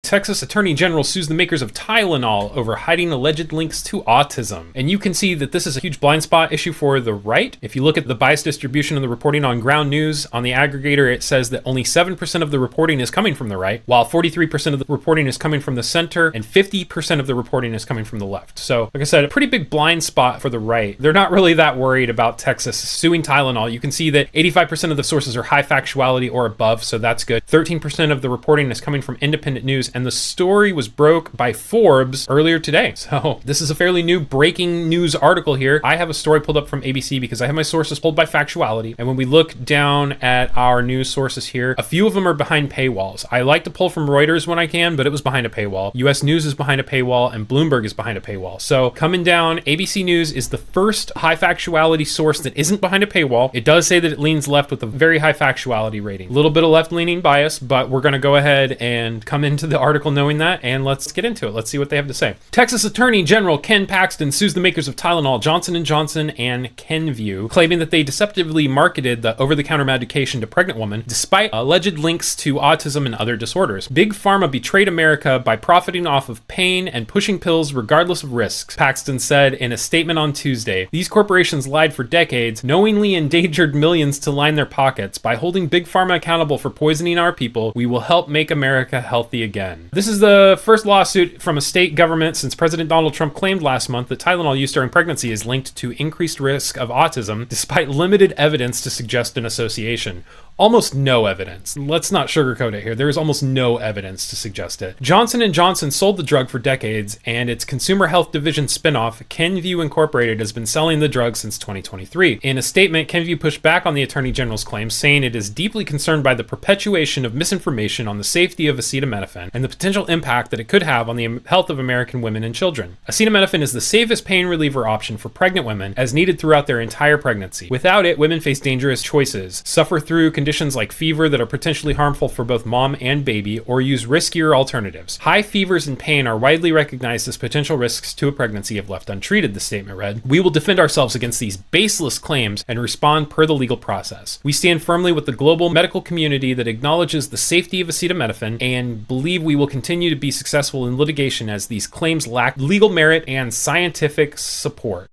Texas Attorney General sues the makers of Tylenol over hiding alleged links to autism. And you can see that this is a huge blind spot issue for the right. If you look at the bias distribution of the reporting on ground news, on the aggregator, it says that only 7% of the reporting is coming from the right, while 43% of the reporting is coming from the center, and 50% of the reporting is coming from the left. So, like I said, a pretty big blind spot for the right. They're not really that worried about Texas suing Tylenol. You can see that 85% of the sources are high factuality or above, so that's good. 13% of the reporting is coming from independent news, and the story was broke by Forbes earlier today. So this is a fairly new breaking news article here. I have a story pulled up from ABC because I have my sources pulled by factuality, and when we look down at our news sources here, a few of them are behind paywalls. I like to pull from Reuters when I can, but it was behind a paywall. US News is behind a paywall, and Bloomberg is behind a paywall. So coming down, ABC News is the first high factuality source that isn't behind a paywall. It does say that it leans left with a very high factuality rating. A little bit of left-leaning bias, but we're going to go ahead and come into the article knowing that, and let's get into it. Let's see what they have to say. Texas Attorney General Ken Paxton sues the makers of Tylenol, Johnson & Johnson, and Kenvue, claiming that they deceptively marketed the over-the-counter medication to pregnant women, despite alleged links to autism and other disorders. Big Pharma betrayed America by profiting off of pain and pushing pills regardless of risks, Paxton said in a statement on Tuesday. These corporations lied for decades, knowingly endangered millions to line their pockets. By holding Big Pharma accountable for poisoning our people, we will help make America healthy again. This is the first lawsuit from a state government since President Donald Trump claimed last month that Tylenol use during pregnancy is linked to increased risk of autism, despite limited evidence to suggest an association. Almost no evidence. Let's not sugarcoat it here. There is almost no evidence to suggest it. Johnson & Johnson sold the drug for decades, and its consumer health division spinoff, Kenvue Incorporated, has been selling the drug since 2023. In a statement, Kenvue pushed back on the Attorney General's claims, saying it is deeply concerned by the perpetuation of misinformation on the safety of acetaminophen and the potential impact that it could have on the health of American women and children. Acetaminophen is the safest pain reliever option for pregnant women, as needed throughout their entire pregnancy. Without it, women face dangerous choices, suffer through conditions like fever that are potentially harmful for both mom and baby, or use riskier alternatives. High fevers and pain are widely recognized as potential risks to a pregnancy if left untreated, the statement read. We will defend ourselves against these baseless claims and respond per the legal process. We stand firmly with the global medical community that acknowledges the safety of acetaminophen and believe we will continue to be successful in litigation as these claims lack legal merit and scientific support.